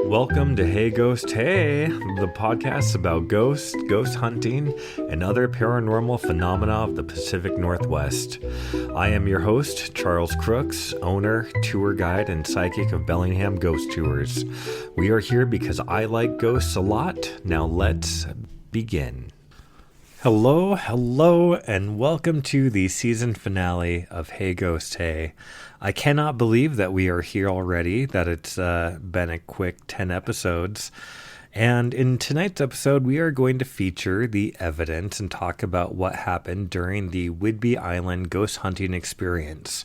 Welcome to Hey Ghost Hey, the podcast about ghosts, ghost hunting, and other paranormal phenomena of the Pacific Northwest. I am your host, Charles Crooks, owner, tour guide, and psychic of Bellingham Ghost Tours. We are here because I like ghosts a lot. Now let's begin. Hello, and welcome to the season finale of Hey Ghost Hey. I cannot believe that we are here already, that it's been a quick 10 episodes. And in tonight's episode, we are going to feature the evidence and talk about what happened during the Whidbey Island ghost hunting experience.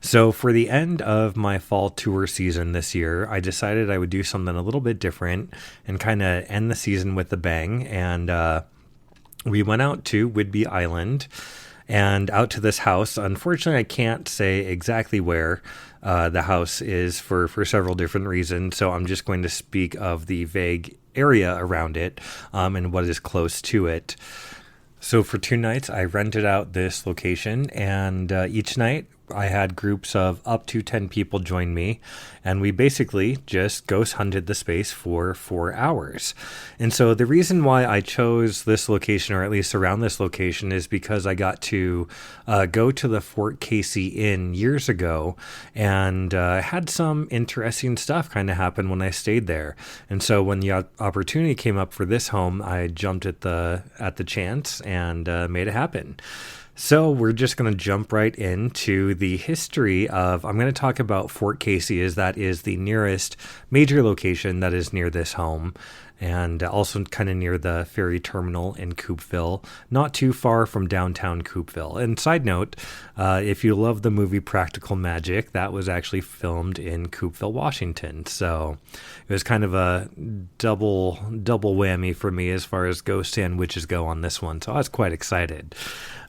So for the end of my fall tour season this year, I decided I would do something a little bit different and kind of end the season with a bang. And we went out to Whidbey Island and out to this house. Unfortunately, I can't say exactly where the house is for several different reasons. So I'm just going to speak of the vague area around it and what is close to it. So for 2 nights, I rented out this location, and each night I had groups of up to 10 people join me, and we basically just ghost hunted the space for 4 hours. And so the reason why I chose this location, or at least around this location, is because I got to go to the Fort Casey Inn years ago, and had some interesting stuff kind of happen when I stayed there. And so when the opportunity came up for this home, I jumped at the chance and made it happen. So we're just going to jump right into the history of, I'm going to talk about Fort Casey, as that is the nearest major location that is near this home, and also kind of near the ferry terminal in Coupeville, not too far from downtown Coupeville. And side note, if you love the movie Practical Magic, that was actually filmed in Coupeville, Washington. So it was kind of a double whammy for me as far as ghosts and witches go on this one. So I was quite excited.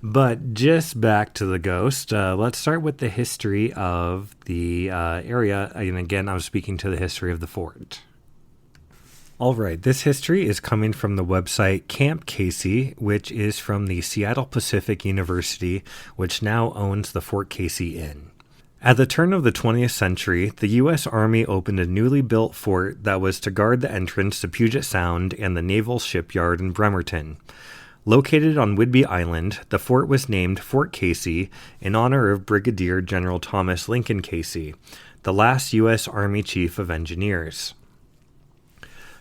But just back to the ghost, let's start with the history of the area. And again, I was speaking to the history of the fort. All right, this history is coming from the website Camp Casey, which is from the Seattle Pacific University, which now owns the Fort Casey Inn. At the turn of the 20th century, the U.S. Army opened a newly built fort that was to guard the entrance to Puget Sound and the Naval Shipyard in Bremerton. Located on Whidbey Island, the fort was named Fort Casey in honor of Brigadier General Thomas Lincoln Casey, the last U.S. Army Chief of Engineers.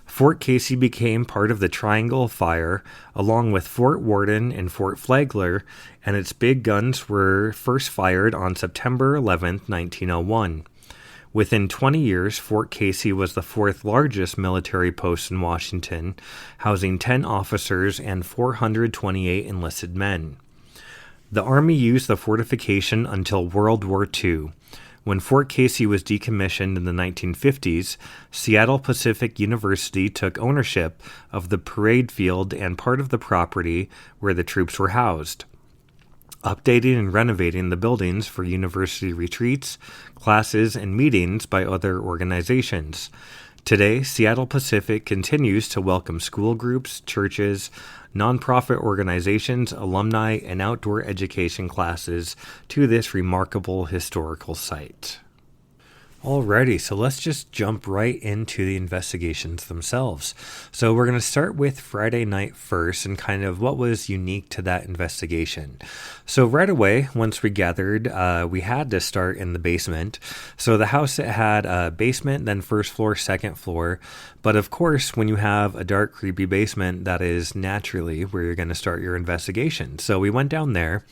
Fort Casey became part of the Triangle of Fire, along with Fort Worden and Fort Flagler, and its big guns were first fired on September 11, 1901. Within 20 years, Fort Casey was the 4th largest military post in Washington, housing 10 officers and 428 enlisted men. The Army used the fortification until World War II. When Fort Casey was decommissioned in the 1950s, Seattle Pacific University took ownership of the parade field and part of the property where the troops were housed, updating and renovating the buildings for university retreats, classes, and meetings by other organizations. Today, Seattle Pacific continues to welcome school groups, churches, nonprofit organizations, alumni, and outdoor education classes to this remarkable historical site. Alrighty, so let's just jump right into the investigations themselves. So we're going to start with Friday night first and kind of what was unique to that investigation. So right away, once we gathered, we had to start in the basement. So the house, it had a basement, then first floor, second floor. But of course, when you have a dark, creepy basement, that is naturally where you're going to start your investigation. So we went down there,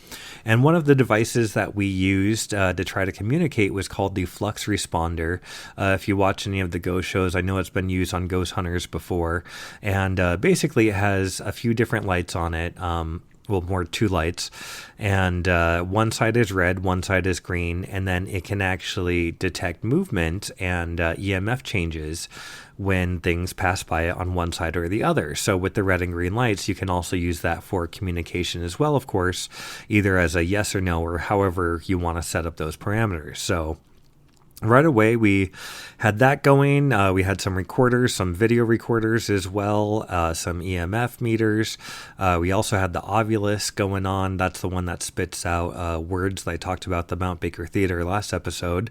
and one of the devices that we used to try to communicate was called the flux responder. If you watch any of the ghost shows, I know it's been used on ghost hunters before. And basically, it has a few different lights on it. well, more two lights, and one side is red, one side is green, and then it can actually detect movement and EMF changes when things pass by it on one side or the other. So with the red and green lights, you can also use that for communication as well, of course, either as a yes or no, or however you want to set up those parameters. So right away, we had that going. We had some recorders, some video recorders as well, some EMF meters. We also had the Ovulus going on. That's the one that spits out words that I talked about the Mount Baker Theater last episode.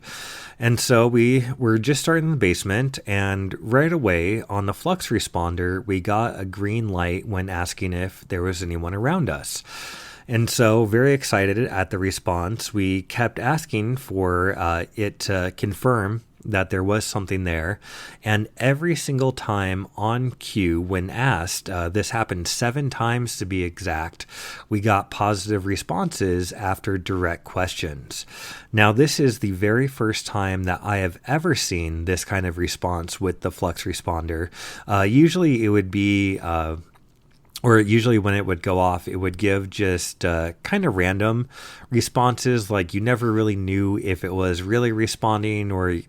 And so we were just starting in the basement, and right away on the flux responder, we got a green light when asking if there was anyone around us. And so, very excited at the response, we kept asking for it to confirm that there was something there. And every single time on cue, when asked, this happened 7 times to be exact, we got positive responses after direct questions. Now, this is the very first time that I have ever seen this kind of response with the flux responder. Usually it would be... or usually when it would go off, it would give just kind of random responses, like you never really knew if it was really responding or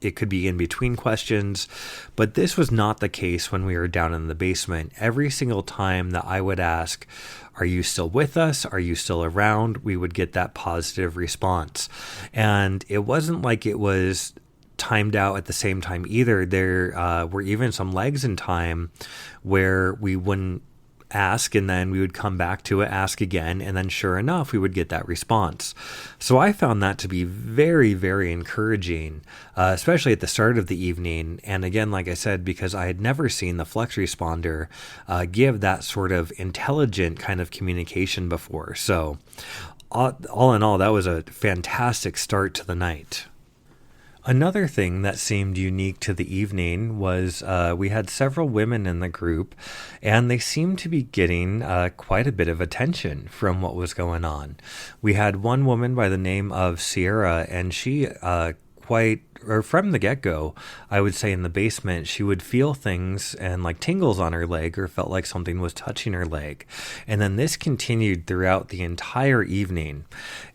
it could be in between questions. But this was not the case when we were down in the basement. Every single time that I would ask, "Are you still with us? Are you still around?" we would get that positive response. And it wasn't like it was timed out at the same time either. There were even some legs in time where we wouldn't ask, and then we would come back to it, ask again, and then sure enough, we would get that response. So I found that to be very, very encouraging, especially at the start of the evening. And again, like I said, because I had never seen the Flex responder give that sort of intelligent kind of communication before. So all in all, that was a fantastic start to the night. Another thing that seemed unique to the evening was we had several women in the group, and they seemed to be getting quite a bit of attention from what was going on. We had one woman by the name of Sierra, and she from the get-go, I would say in the basement, she would feel things and like tingles on her leg or felt like something was touching her leg. And then this continued throughout the entire evening.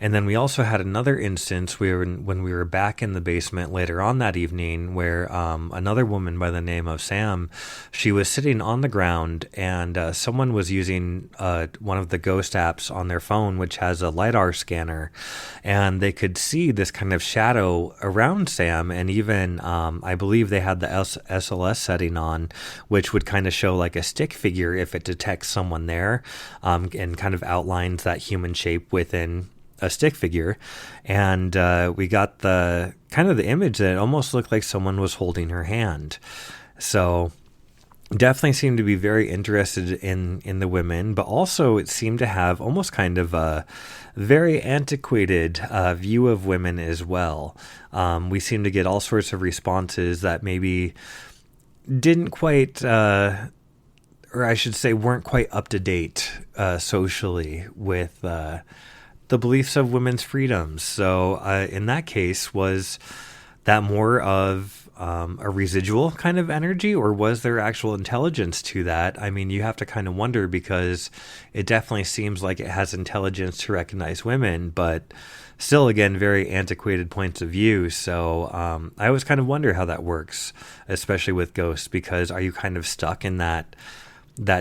And then we also had another instance when we were back in the basement later on that evening where another woman by the name of Sam, she was sitting on the ground and someone was using one of the ghost apps on their phone, which has a LiDAR scanner, and they could see this kind of shadow around Sam. And even I believe they had the SLS setting on, which would kind of show like a stick figure if it detects someone there, and kind of outlines that human shape within a stick figure. And we got the kind of the image that it almost looked like someone was holding her hand. So definitely seemed to be very interested in the women, but also it seemed to have almost kind of a very antiquated view of women as well. We seemed to get all sorts of responses that maybe didn't quite, or I should say weren't quite up to date socially with the beliefs of women's freedoms. So in that case, was that more of a residual kind of energy, or was there actual intelligence to that? I mean, you have to kind of wonder, because it definitely seems like it has intelligence to recognize women, but still, again, very antiquated points of view. So I always kind of wonder how that works, especially with ghosts, because are you kind of stuck in that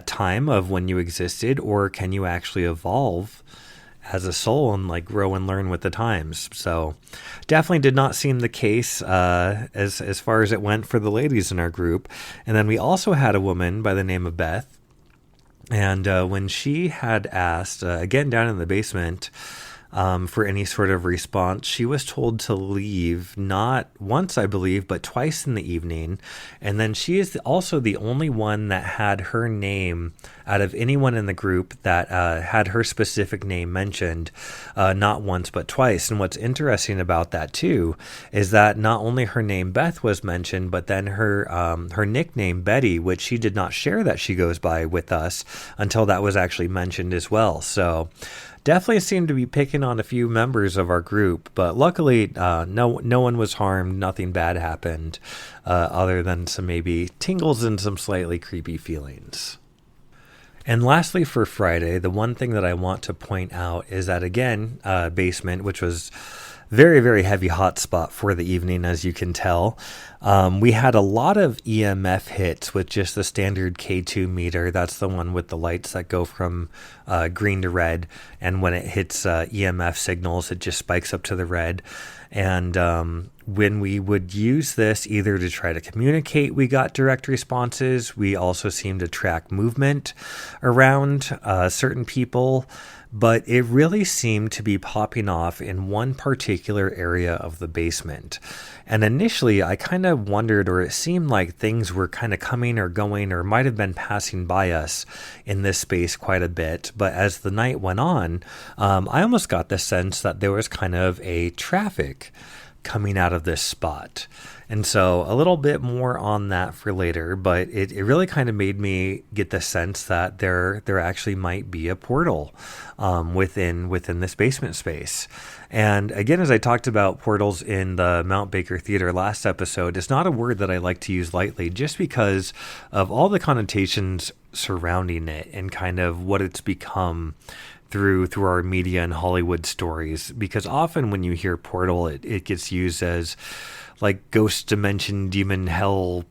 time of when you existed, or can you actually evolve as a soul and like grow and learn with the times? So definitely did not seem the case as far as it went for the ladies in our group. And then we also had a woman by the name of Beth, and when she had asked again down in the basement for any sort of response, she was told to leave not once, I believe, but twice in the evening. And then she is also the only one that had her name out of anyone in the group that had her specific name mentioned, not once but twice. And what's interesting about that too is that not only her name Beth was mentioned, but then her nickname Betty, which she did not share that she goes by with us until that was actually mentioned as well. So definitely seemed to be picking on a few members of our group, but luckily no one was harmed. Nothing bad happened other than some maybe tingles and some slightly creepy feelings. And lastly, for Friday, the one thing that I want to point out is that, again, basement, which was very, very heavy hotspot for the evening, as you can tell. We had a lot of EMF hits with just the standard K2 meter. That's the one with the lights that go from green to red. And when it hits EMF signals, it just spikes up to the red. And when we would use this either to try to communicate, we got direct responses. We also seemed to track movement around certain people. But it really seemed to be popping off in one particular area of the basement. And initially, I kind of wondered, or it seemed like things were kind of coming or going or might have been passing by us in this space quite a bit. But as the night went on, I almost got the sense that there was kind of a traffic coming out of this spot. And so a little bit more on that for later, but it really kind of made me get the sense that there actually might be a portal within this basement space. And again, as I talked about portals in the Mount Baker Theater last episode, it's not a word that I like to use lightly just because of all the connotations surrounding it and kind of what it's become through our media and Hollywood stories. Because often when you hear portal, it gets used as like ghost dimension, demon hell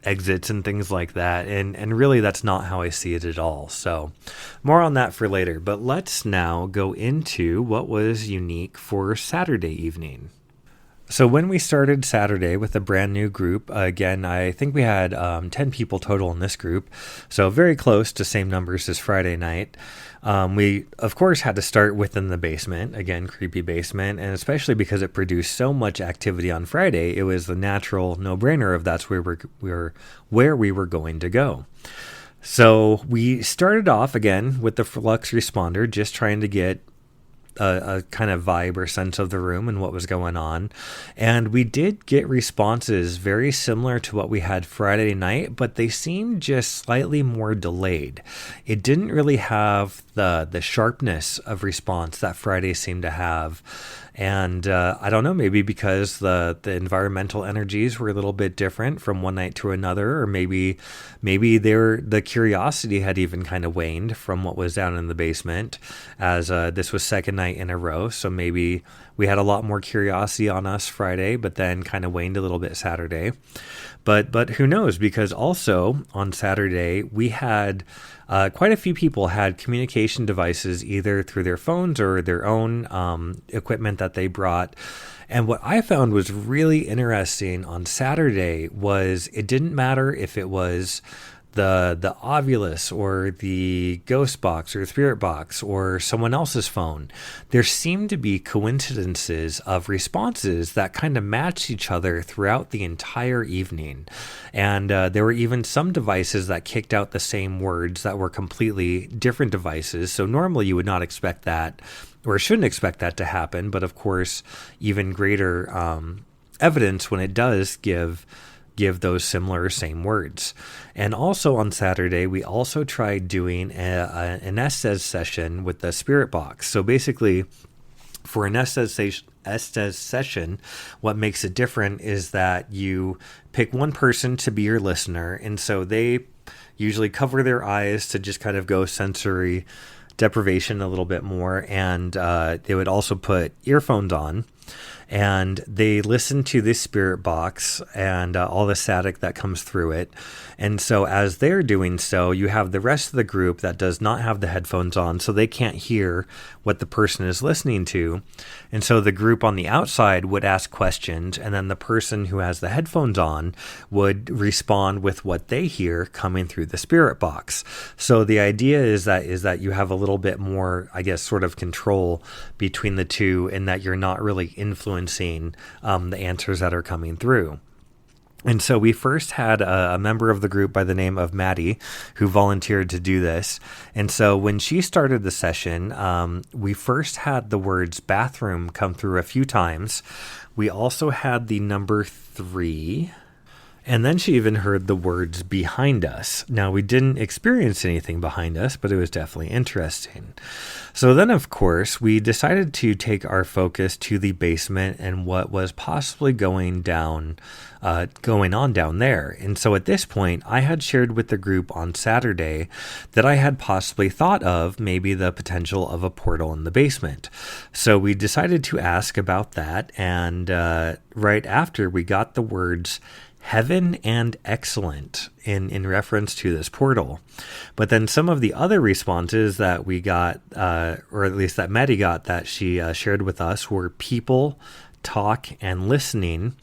exits and things like that. And really that's not how I see it at all. So more on that for later. But let's now go into what was unique for Saturday evening. So when we started Saturday with a brand new group, again, I think we had 10 people total in this group. So very close to same numbers as Friday night. We, of course, had to start within the basement, again, creepy basement, and especially because it produced so much activity on Friday, it was the natural no-brainer of that's where we were going to go. So we started off, again, with the flux responder, just trying to get a kind of vibe or sense of the room and what was going on. And we did get responses very similar to what we had Friday night, but they seemed just slightly more delayed. It didn't really have the sharpness of response that Friday seemed to have. And I don't know, maybe because the environmental energies were a little bit different from one night to another, or maybe the curiosity had even kind of waned from what was down in the basement, as this was second night in a row. So maybe we had a lot more curiosity on us Friday, but then kind of waned a little bit Saturday. But who knows? Because also on Saturday we had quite a few people had communication devices either through their phones or their own equipment that they brought. And what I found was really interesting on Saturday was it didn't matter if it was the Ovilus or the Ghost Box or Spirit Box or someone else's phone. There seemed to be coincidences of responses that kind of matched each other throughout the entire evening. And there were even some devices that kicked out the same words that were completely different devices. So normally you would not expect that, or shouldn't expect that to happen. But of course, even greater evidence when it does give those similar same words. And also on Saturday, we also tried doing an Estes session with the Spirit Box. So basically, for an Estes session, what makes it different is that you pick one person to be your listener. And so they usually cover their eyes to just kind of go sensory deprivation a little bit more. And they would also put earphones on. And they listen to this Spirit Box and all the static that comes through it. And so as they're doing so, you have the rest of the group that does not have the headphones on, so they can't hear what the person is listening to. And so the group on the outside would ask questions, and then the person who has the headphones on would respond with what they hear coming through the Spirit Box. So the idea is that you have a little bit more, I guess, sort of control between the two, in that you're not really influencing the answers that are coming through. And so we first had a member of the group by the name of Maddie who volunteered to do this. And so when she started the session, we first had the words bathroom come through a few times. We also had the number 3. And then she even heard the words behind us. Now, we didn't experience anything behind us, but it was definitely interesting. So then, of course, we decided to take our focus to the basement and what was possibly going on down there. And so at this point, I had shared with the group on Saturday that I had possibly thought of maybe the potential of a portal in the basement. So we decided to ask about that. And right after, we got the words heaven and excellent in reference to this portal. But then some of the other responses that we got, or at least that Maddie got, that she shared with us were people, talk, and listening.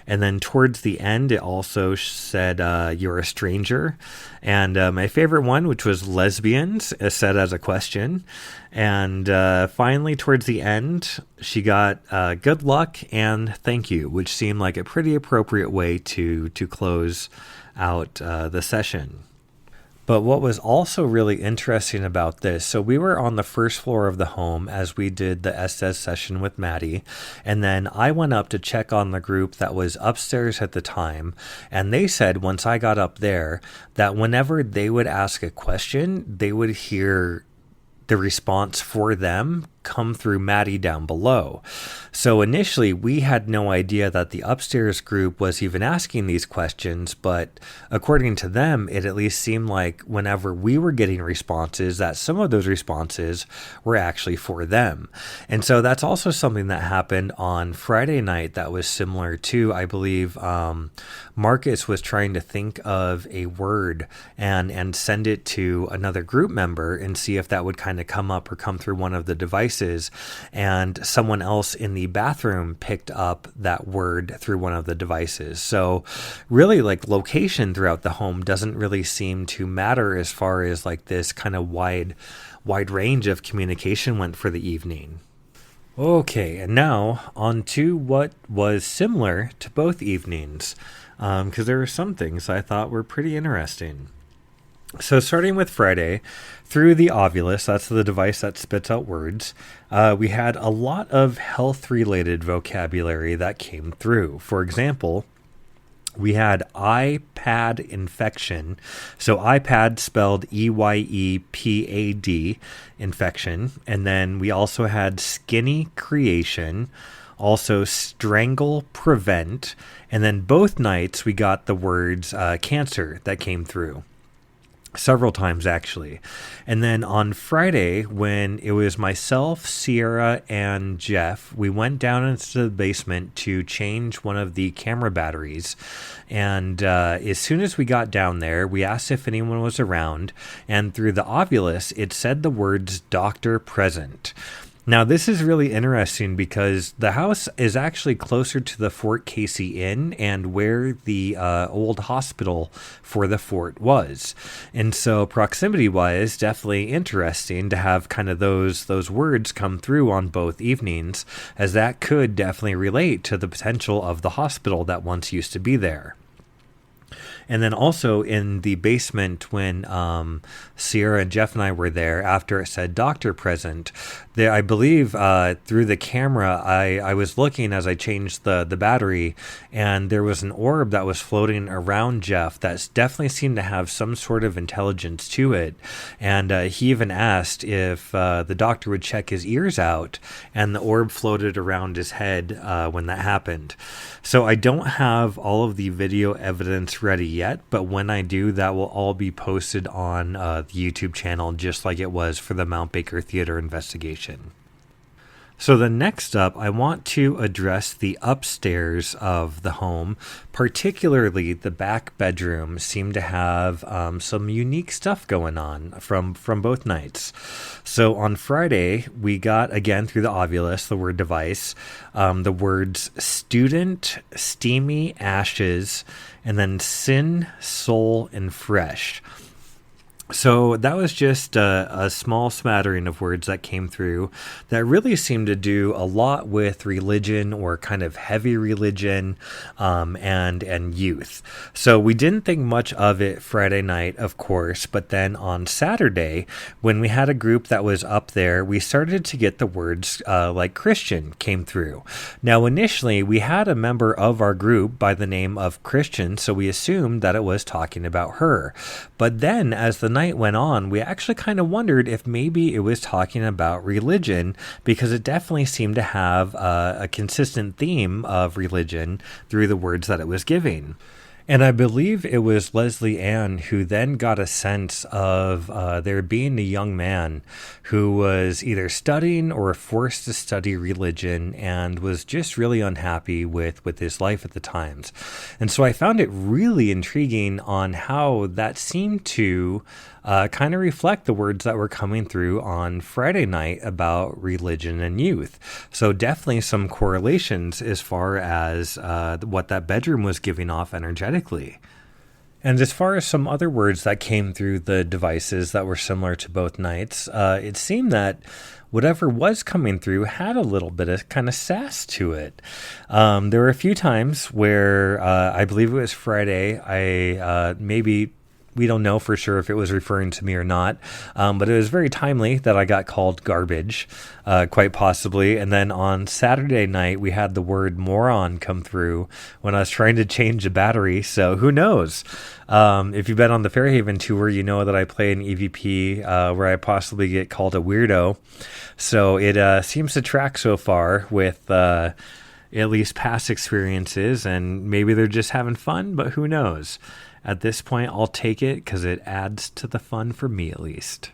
And then towards the end, it also said, you're a stranger. And my favorite one, which was lesbians, is said as a question. And finally, towards the end, she got good luck and thank you, which seemed like a pretty appropriate way to close out the session. But what was also really interesting about this, so we were on the first floor of the home as we did the SS session with Maddie, and then I went up to check on the group that was upstairs at the time, and they said once I got up there that whenever they would ask a question, they would hear the response for them come through Maddie down below. So initially, we had no idea that the upstairs group was even asking these questions, but according to them, it at least seemed like whenever we were getting responses, that some of those responses were actually for them. And so that's also something that happened on Friday night that was similar to, I believe, Marcus was trying to think of a word and send it to another group member and see if that would kind of come up or come through one of the devices. And someone else in the bathroom picked up that word through one of the devices. So really, like, location throughout the home doesn't really seem to matter as far as like this kind of wide range of communication went for the evening. Okay, and now on to what was similar to both evenings, because there were some things I thought were pretty interesting. So starting with Friday, through the Ovulus, that's the device that spits out words, we had a lot of health-related vocabulary that came through. For example, we had iPad infection. So iPad spelled EYEPAD, infection. And then we also had skinny creation, also strangle prevent. And then both nights we got the words cancer that came through. Several times, actually. And then on Friday, when it was myself, Sierra, and Jeff, we went down into the basement to change one of the camera batteries. And as soon as we got down there, we asked if anyone was around. And through the Ovulus, it said the words doctor present. Now, this is really interesting because the house is actually closer to the Fort Casey Inn and where the old hospital for the fort was. And so proximity-wise, definitely interesting to have kind of those words come through on both evenings, as that could definitely relate to the potential of the hospital that once used to be there. And then also in the basement when Sierra and Jeff and I were there, after it said doctor present, there, I believe through the camera, I was looking as I changed the battery, and there was an orb that was floating around Jeff that definitely seemed to have some sort of intelligence to it. And he even asked if the doctor would check his ears out, and the orb floated around his head when that happened. So I don't have all of the video evidence ready yet, but when I do, that will all be posted on the YouTube channel, just like it was for the Mount Baker Theater investigation. So the next up, I want to address the upstairs of the home, particularly the back bedroom seemed to have some unique stuff going on from both nights. So on Friday, we got, again, through the Ovulus, the word device, the words student, steamy ashes, and then sin, soul, and fresh. So that was just a small smattering of words that came through that really seemed to do a lot with religion or kind of heavy religion, and youth. So we didn't think much of it Friday night, of course, but then on Saturday, when we had a group that was up there, we started to get the words like Christian came through. Now, initially, we had a member of our group by the name of Christian, so we assumed that it was talking about her. But then, as the night went on, we actually kind of wondered if maybe it was talking about religion, because it definitely seemed to have a consistent theme of religion through the words that it was giving. And I believe it was Leslie Ann who then got a sense of there being a young man who was either studying or forced to study religion and was just really unhappy with his life at the times. And so I found it really intriguing on how that seemed to kind of reflect the words that were coming through on Friday night about religion and youth. So definitely some correlations as far as what that bedroom was giving off energetically. And as far as some other words that came through the devices that were similar to both nights, it seemed that whatever was coming through had a little bit of kind of sass to it. There were a few times where I believe it was Friday, we don't know for sure if it was referring to me or not, but it was very timely that I got called garbage, quite possibly. And then on Saturday night, we had the word moron come through when I was trying to change a battery. So who knows? If you've been on the Fairhaven tour, you know that I play an EVP where I possibly get called a weirdo. So it seems to track so far with at least past experiences, and maybe they're just having fun, but who knows? At this point, I'll take it because it adds to the fun for me at least.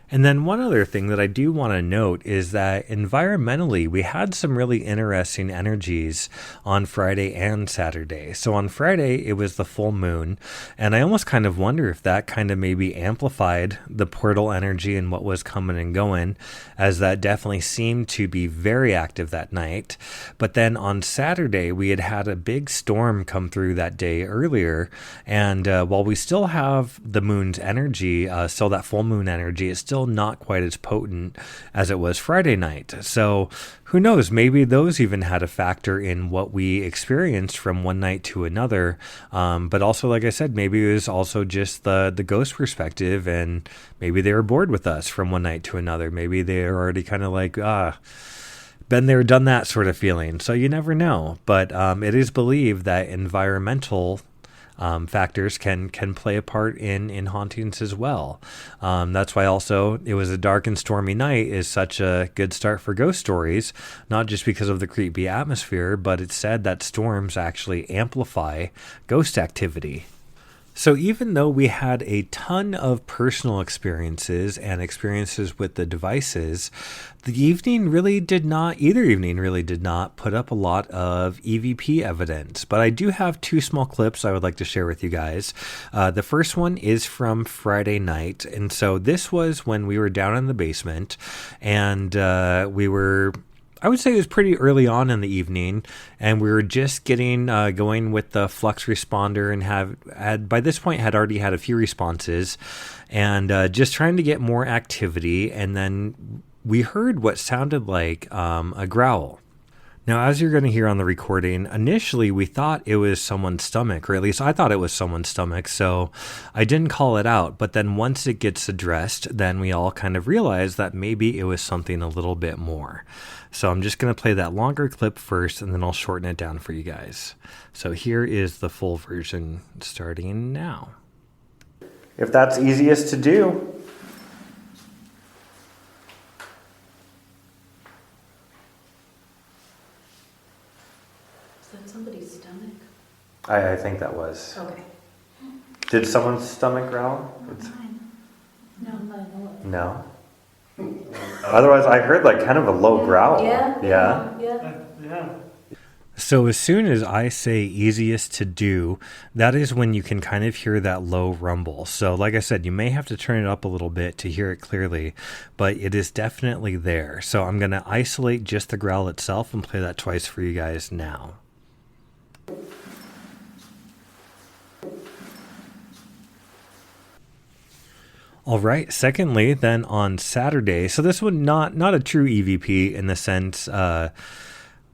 And then one other thing that I do want to note is that environmentally, we had some really interesting energies on Friday and Saturday. So on Friday, it was the full moon, and I almost kind of wonder if that kind of maybe amplified the portal energy and what was coming and going, as that definitely seemed to be very active that night. But then on Saturday, we had a big storm come through that day earlier, and while we still have the moon's energy, still that full moon energy, it's still not quite as potent as it was Friday night. So who knows, maybe those even had a factor in what we experienced from one night to another. But also, like I said, maybe it was also just the ghost perspective, and maybe they were bored with us from one night to another. Maybe they were already kind of like, been there, done that sort of feeling. So you never know. But it is believed that environmental factors can play a part in hauntings as well. That's why also it was a dark and stormy night is such a good start for ghost stories, not just because of the creepy atmosphere, but it's said that storms actually amplify ghost activity. So even though we had a ton of personal experiences and experiences with the devices, either evening really did not put up a lot of EVP evidence. But I do have two small clips I would like to share with you guys. The first one is from Friday night. And so this was when we were down in the basement, and I would say it was pretty early on in the evening, and we were just getting going with the flux responder, and had by this point had already had a few responses, and just trying to get more activity. And then we heard what sounded like a growl. Now, as you're going to hear on the recording, initially we thought it was someone's stomach, or at least I thought it was someone's stomach, so I didn't call it out. But then once it gets addressed, then we all kind of realized that maybe it was something a little bit more. So I'm just going to play that longer clip first, and then I'll shorten it down for you guys. So here is the full version starting now. If that's easiest to do. Is that somebody's stomach? I think that was. Okay. Did someone's stomach growl? No. Otherwise, I heard like kind of a low growl. Yeah. So as soon as I say easiest to do, that is when you can kind of hear that low rumble. So like I said, you may have to turn it up a little bit to hear it clearly, but it is definitely there. So I'm going to isolate just the growl itself and play that twice for you guys now. All right. Secondly, then on Saturday, so this one not a true EVP in the sense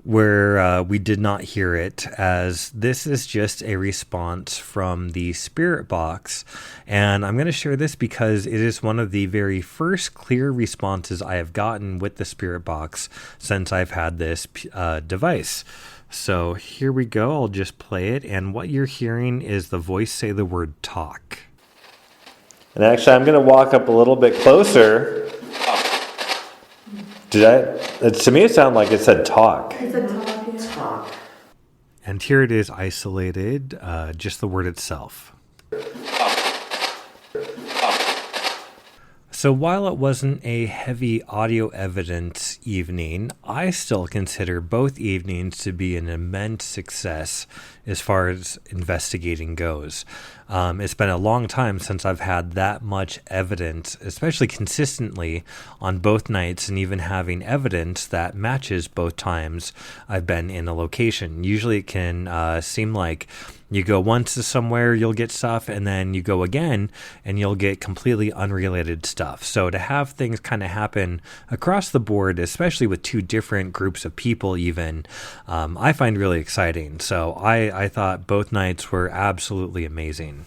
where we did not hear it, as this is just a response from the spirit box. And I'm going to share this because it is one of the very first clear responses I have gotten with the spirit box since I've had this device. So here we go. I'll just play it. And what you're hearing is the voice say the word talk. And actually, I'm going to walk up a little bit closer. To me, it sounded like it said talk. It's a talk, yeah. Talk. And here it is isolated, just the word itself. So while it wasn't a heavy audio evidence evening, I still consider both evenings to be an immense success as far as investigating goes. It's been a long time since I've had that much evidence, especially consistently on both nights, and even having evidence that matches both times I've been in a location. Usually it can seem like you go once to somewhere, you'll get stuff, and then you go again, and you'll get completely unrelated stuff. So to have things kind of happen across the board, especially with two different groups of people even, I find really exciting. So I thought both nights were absolutely amazing.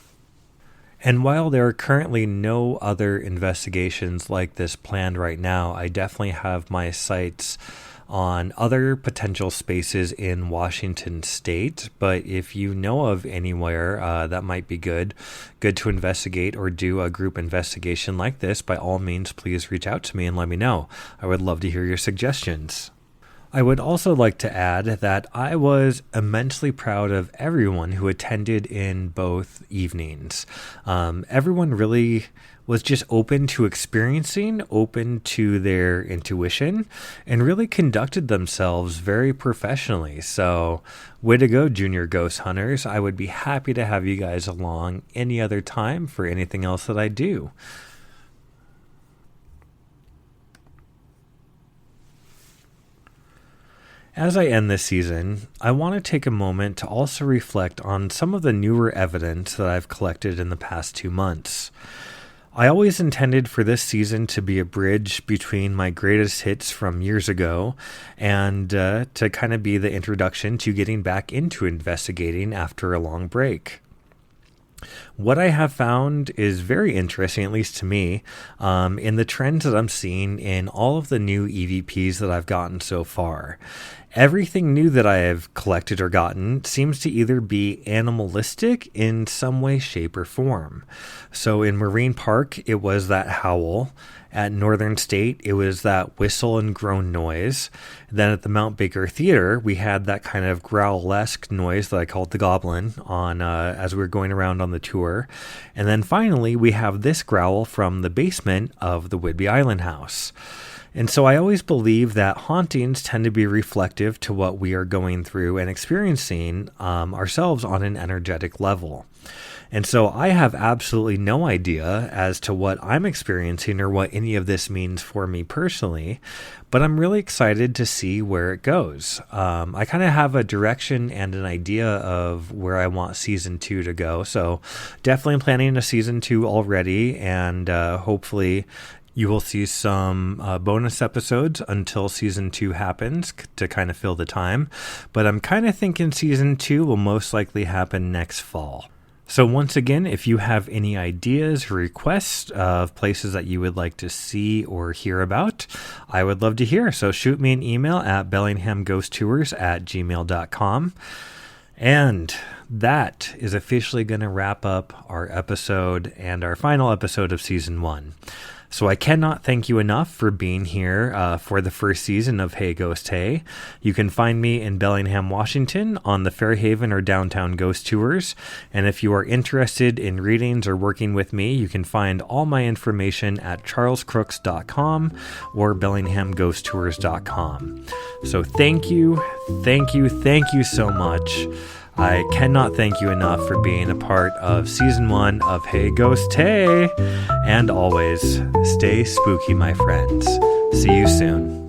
And while there are currently no other investigations like this planned right now, I definitely have my sights on other potential spaces in Washington state. But if you know of anywhere that might be good to investigate or do a group investigation like this, by all means, please reach out to me and let me know. I would love to hear your suggestions. I would also like to add that I was immensely proud of everyone who attended in both evenings. Everyone really was just open to experiencing, open to their intuition, and really conducted themselves very professionally. So, way to go, junior ghost hunters. I would be happy to have you guys along any other time for anything else that I do. As I end this season, I want to take a moment to also reflect on some of the newer evidence that I've collected in the past 2 months. I always intended for this season to be a bridge between my greatest hits from years ago and to kind of be the introduction to getting back into investigating after a long break. What I have found is very interesting, at least to me, in the trends that I'm seeing in all of the new EVPs that I've gotten so far. Everything new that I have collected or gotten seems to either be animalistic in some way, shape, or form. So in Marine Park, it was that howl. At Northern State, it was that whistle and groan noise. Then at the Mount Baker Theater, we had that kind of growl-esque noise that I called the Goblin on as we were going around on the tour. And then finally, we have this growl from the basement of the Whidbey Island house. And so I always believe that hauntings tend to be reflective to what we are going through and experiencing ourselves on an energetic level. And so I have absolutely no idea as to what I'm experiencing or what any of this means for me personally, but I'm really excited to see where it goes. I kind of have a direction and an idea of where I want season 2 to go. So definitely planning a season 2 already, and hopefully you will see some bonus episodes until season 2 happens to kind of fill the time. But I'm kind of thinking season 2 will most likely happen next fall. So once again, if you have any ideas or requests of places that you would like to see or hear about, I would love to hear. So shoot me an email at bellinghamghosttours@gmail.com. And that is officially going to wrap up our episode and our final episode of season 1. So I cannot thank you enough for being here for the first season of Hey Ghost Hey. You can find me in Bellingham, Washington on the Fairhaven or Downtown Ghost Tours. And if you are interested in readings or working with me, you can find all my information at charlescrooks.com or bellinghamghosttours.com. So thank you so much. I cannot thank you enough for being a part of season 1 of Hey Ghost Hey. And always, stay spooky, my friends. See you soon.